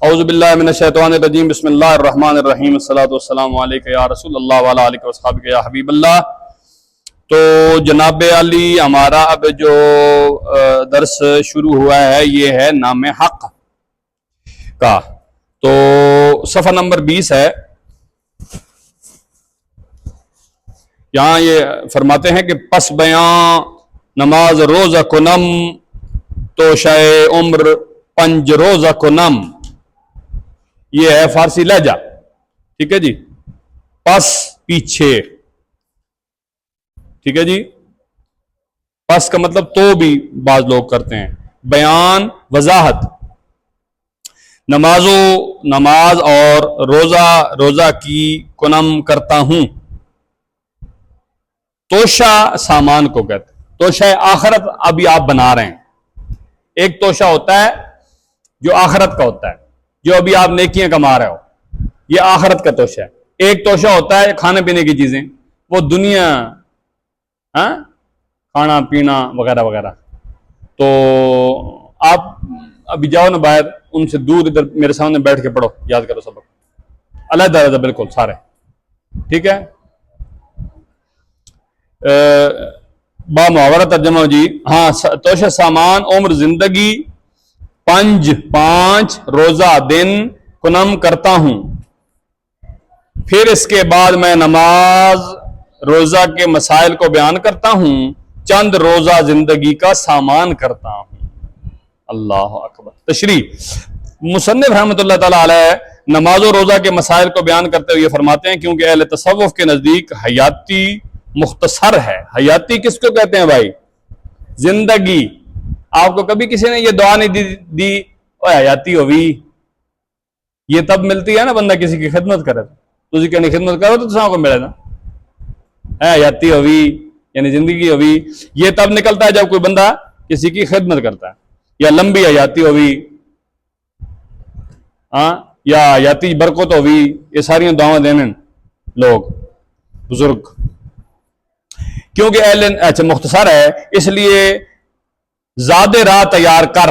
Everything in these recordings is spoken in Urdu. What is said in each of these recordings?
اعوذ باللہ من الشیطان الرجیم بسم اللہ الرحمن الرحیم الصلاۃ والسلام علیک یا رسول اللہ وعلی آلک واصحابک یا حبیب اللہ۔ تو جناب علی ہمارا اب جو درس شروع ہوا ہے یہ ہے نام حق کا، تو صفحہ نمبر 20 ہے۔ یہاں یہ فرماتے ہیں کہ پس بیاں نماز روزہ کنم تو شے عمر پنج روزہ کنم، یہ ہے فارسی لہجہ، ٹھیک ہے جی۔ پس پیچھے، ٹھیک ہے جی۔ پس کا مطلب تو بھی بعض لوگ کرتے ہیں، بیان وضاحت، نماز اور روزہ کی کنم کرتا ہوں۔ توشہ سامان کو کہتے ہیں، توشہ آخرت ابھی آپ بنا رہے ہیں۔ ایک توشہ ہوتا ہے جو آخرت کا ہوتا ہے، جو ابھی آپ نیکیاں کما رہے ہو، یہ آخرت کا توشہ ہے۔ ایک توشہ ہوتا ہے کھانے پینے کی چیزیں، وہ دنیا، کھانا پینا وغیرہ وغیرہ۔ تو آپ ابھی جاؤ نا باہر، ان سے دور ادھر میرے سامنے بیٹھ کے پڑھو، یاد کرو سبق علیحدہ علیحدہ بالکل سارے، ٹھیک ہے۔ با محاورہ ترجمہ جی، ہاں توشہ سامان عمر زندگی پانچ روزہ دن کنم کرتا ہوں، پھر اس کے بعد میں نماز روزہ کے مسائل کو بیان کرتا ہوں، چند روزہ زندگی کا سامان کرتا ہوں۔ اللہ اکبر۔ تشریح، مصنف رحمۃ اللہ تعالی علیہ نماز و روزہ کے مسائل کو بیان کرتے ہوئے فرماتے ہیں کیونکہ اہل تصوف کے نزدیک حیاتی مختصر ہے۔ حیاتی کس کو کہتے ہیں بھائی؟ زندگی۔ آپ کو کبھی کسی نے یہ دعا نہیں دی اوے حیاتی ہوئی؟ یہ تب ملتی ہے نا بندہ کسی کی خدمت کرے، تو اسی کی خدمت کرو تو تساں کو ملے نا، حیاتی ہوئی یعنی زندگی ہوئی۔ یہ تب نکلتا ہے جب کوئی بندہ کسی کی خدمت کرتا ہے، یا لمبی حیاتی ہوئی، یا حیاتی برکت ہوئی۔ یہ ساری دعویں دینے لوگ بزرگ، کیونکہ اچھا مختصر ہے اس لیے زیادہ راہ تیار کر،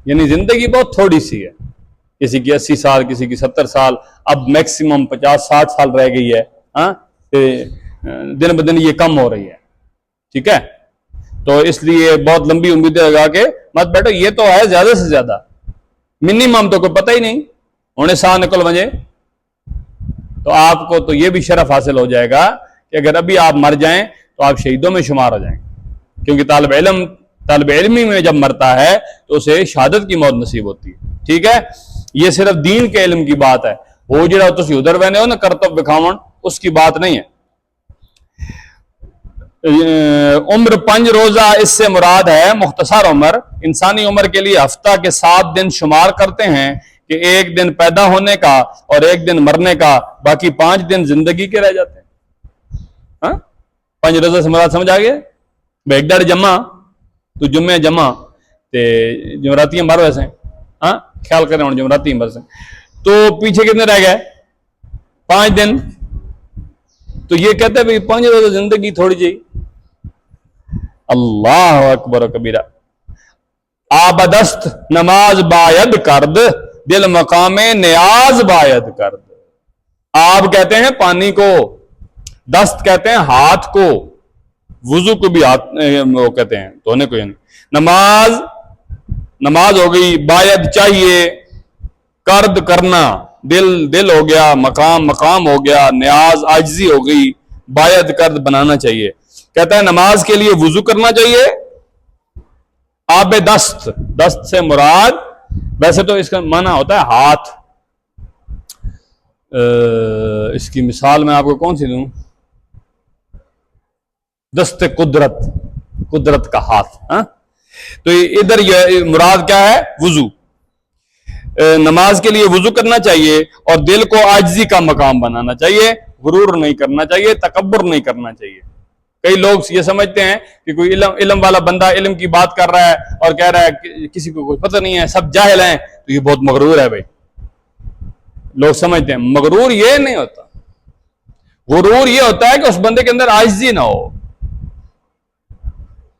یعنی زندگی بہت تھوڑی سی ہے، کسی کی 80 سال، کسی کی 70 سال، اب میکسیمم 50-60 سال رہ گئی ہے، دن بدن یہ کم ہو رہی ہے، ٹھیک ہے۔ تو اس لیے بہت لمبی امیدیں لگا کے مت بیٹھو، یہ تو ہے زیادہ سے زیادہ منیمم تو کوئی پتہ ہی نہیں، انہیں سا نکل وجے تو آپ کو تو یہ بھی شرف حاصل ہو جائے گا کہ اگر ابھی آپ مر جائیں تو آپ شہیدوں میں شمار ہو جائیں گے، کیونکہ طالب علمی میں جب مرتا ہے تو اسے شہادت کی موت نصیب ہوتی ہے، ٹھیک ہے۔ یہ صرف دین کے علم کی بات ہے، وہ جڑا تسی ادھر بہنے ہو نا کرتب بکھاون، اس کی بات نہیں ہے۔ عمر 5 روزہ، اس سے مراد ہے مختصر عمر۔ انسانی عمر کے لیے ہفتہ کے 7 دن شمار کرتے ہیں کہ ایک دن پیدا ہونے کا اور ایک دن مرنے کا، باقی 5 دن زندگی کے رہ جاتے ہیں۔ 5 روزہ سے مراد سمجھ آگئے؟ ایک ڈر جمع تو جمعہ جمع تے جمعراتیاں بار ویسے خیال کریں ہوں جمعراتی بار سے، تو پیچھے کتنے رہ گئے؟ 5 دن۔ تو یہ کہتے ہیں 5 روزہ زندگی تھوڑی جی۔ اللہ اکبر و کبیرہ۔ آبدست نماز باید کرد، دل مقام نیاز باید کرد۔ آب کہتے ہیں پانی کو، دست کہتے ہیں ہاتھ کو، وضو کو بھی ہاتھ وہ کہتے ہیں دھونے کو، یعنی نماز ہو گئی، باید چاہیے، کرد کرنا، دل ہو گیا، مقام ہو گیا، نیاز عاجزی ہو گئی، باید کرد بنانا چاہیے۔ کہتا ہے نماز کے لیے وضو کرنا چاہیے۔ آب دست سے مراد ویسے تو اس کا معنی ہوتا ہے ہاتھ۔ اس کی مثال میں آپ کو کون سی دوں؟ دست قدرت کا ہاتھ۔ تو ادھر یہ مراد کیا ہے؟ وضو۔ نماز کے لیے وضو کرنا چاہیے اور دل کو عاجزی کا مقام بنانا چاہیے، غرور نہیں کرنا چاہیے، تکبر نہیں کرنا چاہیے۔ کئی لوگ یہ سمجھتے ہیں کہ کوئی علم والا بندہ علم کی بات کر رہا ہے اور کہہ رہا ہے کہ کسی کو کوئی پتہ نہیں ہے، سب جاہل ہیں، تو یہ بہت مغرور ہے بھائی۔ لوگ سمجھتے ہیں، مغرور یہ نہیں ہوتا۔ غرور یہ ہوتا ہے کہ اس بندے کے اندر عاجزی نہ ہو،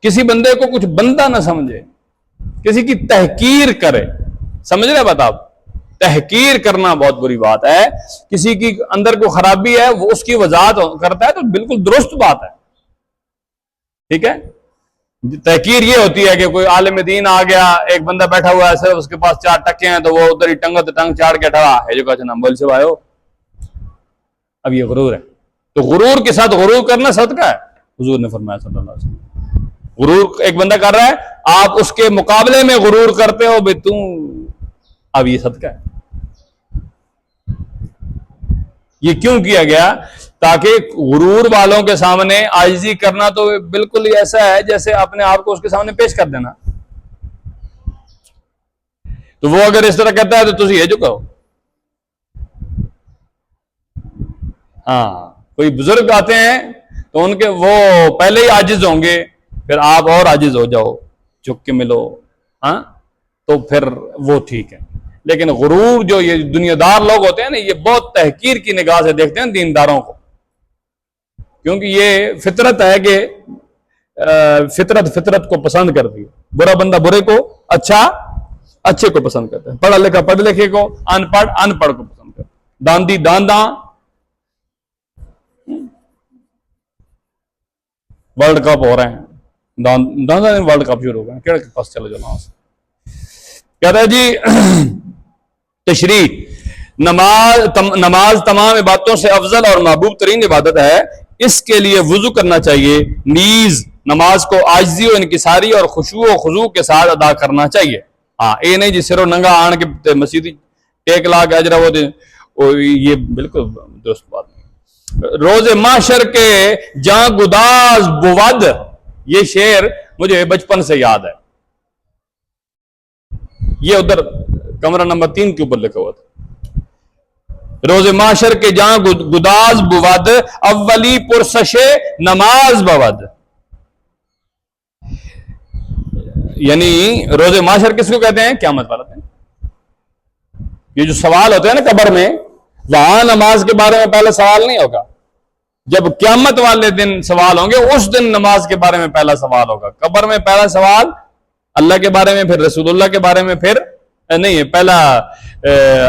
کسی بندے کو کچھ بندہ نہ سمجھے، کسی کی تحقیر کرے۔ سمجھ رہے بات آپ؟ تحقیر کرنا بہت بری بات ہے. کسی کی اندر کو خرابی ہے وہ اس کی وضاحت کرتا ہے تو بالکل درست بات ہے. ٹھیک ہے. تحقیر یہ ہوتی ہے کہ کوئی عالم دین آ گیا, ایک بندہ بیٹھا ہوا ہے, صرف اس کے پاس 4 ٹکے ہیں تو وہ ادھر ہی ٹنگ چاڑ کے ٹھڑا ہے جو کہتے ہیں بول سے بھائیو. اب یہ غرور ہے. تو غرور کے ساتھ غرور کرنا صدقہ ہے. حضور نے فرمایا صلی اللہ علیہ وسلم, غرور ایک بندہ کر رہا ہے, آپ اس کے مقابلے میں غرور کرتے ہو بھائی تم, اب یہ صدقہ ہے. یہ کیوں کیا گیا؟ تاکہ غرور والوں کے سامنے عاجزی کرنا تو بالکل ہی ایسا ہے جیسے اپنے آپ کو اس کے سامنے پیش کر دینا. تو وہ اگر اس طرح کہتا ہے تو تسی یہ جو کہو. ہاں, کوئی بزرگ آتے ہیں تو ان کے وہ پہلے ہی عاجز ہوں گے, پھر آپ اور عاجز ہو جاؤ, جھک کے ملو, ہاں تو پھر وہ ٹھیک ہے. لیکن غرور جو یہ دنیا دار لوگ ہوتے ہیں نا, یہ بہت تحقیر کی نگاہ سے دیکھتے ہیں دینداروں کو, کیونکہ یہ فطرت ہے کہ فطرت کو پسند کرتی ہے. برا بندہ برے کو, اچھے کو پسند کرتا ہے, پڑھا لکھا پڑھ لکھے کو, ان پڑھ کو پسند کرتا ہے, داندی دانداں. ورلڈ کپ ہو رہے ہیں, دانداں ورلڈ کپ شروع ہو گئے, کہڑے پاس چلو جانا. کہتا ہے جی تشریح, نماز تمام عبادتوں سے افضل اور محبوب ترین عبادت ہے. اس کے لیے وضو کرنا چاہیے. نیز نماز کو عاجزی و انکساری اور خشوع و خضوع کے ساتھ ادا کرنا چاہیے. ہاں, یہ نہیں جی سرو ننگا آن کے مسیدی ٹیک لا کے اجرا وہ, یہ بالکل درست بات نہیں. روز محشر کے جاں گداز بود, یہ شعر مجھے بچپن سے یاد ہے. یہ ادھر کمرہ نمبر 3 کے اوپر لکھا ہوا تھا. روز محشر کے جاں گداز بود, اولی پرسش نماز بود. یعنی روز محشر کس کو کہتے ہیں؟ قیامت والا دن. یہ جو سوال ہوتے ہیں نا قبر میں, وہاں نماز کے بارے میں پہلے سوال نہیں ہوگا. جب قیامت والے دن سوال ہوں گے, اس دن نماز کے بارے میں پہلا سوال ہوگا. قبر میں پہلا سوال اللہ کے بارے میں, پھر رسول اللہ کے بارے میں, پھر نہیں پہلا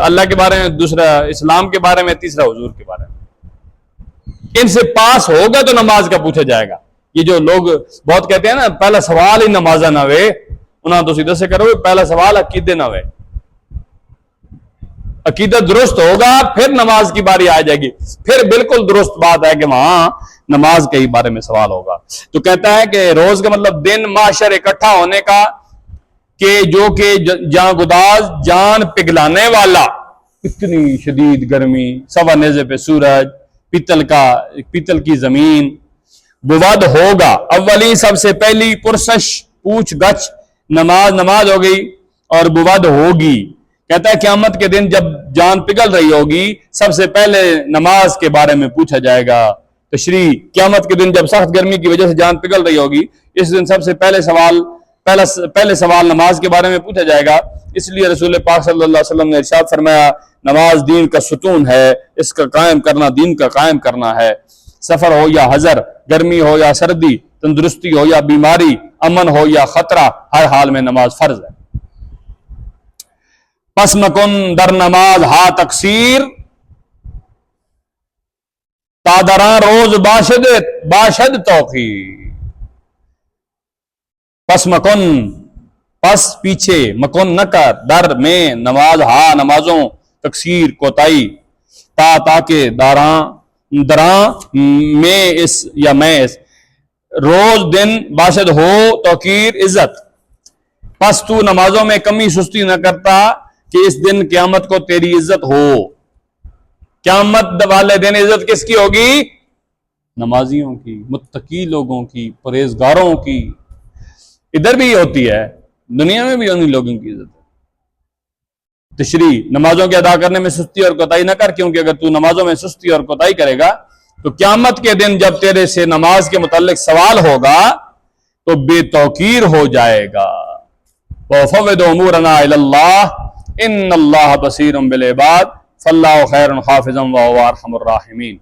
اللہ کے بارے میں, دوسرا اسلام کے بارے میں, تیسرا حضور کے بارے میں. ان سے پاس ہوگا تو نماز کا پوچھا جائے گا. یہ جو لوگ بہت کہتے ہیں نا پہلا سوال ہی نمازہ نہ وے, انہاں تو سیدھا سے کرو پہلا سوال عقیدے نہ وے. عقیدہ درست ہوگا پھر نماز کی باری آ جائے گی. پھر بالکل درست بات ہے کہ وہاں نماز کے ہی بارے میں سوال ہوگا. تو کہتا ہے کہ روز کا مطلب دن محشر اکٹھا ہونے کا, کہ جو کہ جاں گداز جان پگلانے والا, اتنی شدید گرمی, سوا نیزے پہ سورج, پیتل کی زمین, بود ہوگا. اولی سب سے پہلی پرسش پوچھ گچھ, نماز ہو گئی اور بود ہوگی. کہتا ہے قیامت کے دن جب جان پگل رہی ہوگی سب سے پہلے نماز کے بارے میں پوچھا جائے گا. تشریح, قیامت کے دن جب سخت گرمی کی وجہ سے جان پگل رہی ہوگی, اس دن سب سے پہلے سوال نماز کے بارے میں پوچھا جائے گا. اس لیے رسول پاک صلی اللہ علیہ وسلم نے ارشاد فرمایا, نماز دین کا ستون ہے, اس کا قائم کرنا دین کا قائم کرنا ہے. سفر ہو یا حضر, گرمی ہو یا سردی, تندرستی ہو یا بیماری, امن ہو یا خطرہ, ہر حال میں نماز فرض ہے. پس مکن در نماز ہا تقصیر, تادراں روز باشد توقیر. پس مکن, پس پیچھے, مکن نہ کر, در میں نماز ہا نمازوں, تقصیر کوتاہی, تاکہ دراں میں اس یا میں اس, روز دن باشد ہو توقیر عزت. پس تو نمازوں میں کمی سستی نہ کرتا کہ اس دن قیامت کو تیری عزت ہو. قیامت والے دن عزت کس کی ہوگی؟ نمازیوں کی, متقی لوگوں کی, پرہیزگاروں کی. ادھر بھی ہوتی ہے, دنیا میں بھی انہی لوگوں کی عزت ہے. تشریح, نمازوں کے ادا کرنے میں سستی اور کوتاہی نہ کر, کیونکہ اگر تو نمازوں میں سستی اور کوتاہی کرے گا تو قیامت کے دن جب تیرے سے نماز کے متعلق سوال ہوگا تو بے توقیر ہو جائے گا. وَفَوِّضْ أُمُورَنَا إِلَى اللَّهِ إِنَّ اللَّهَ بَصِيرٌ بِالْعِبَادِ فَاللَّهُ خَيْرٌ حَافِظًا وَهُوَ أَرْحَمُ الرَّاحِمِينَ.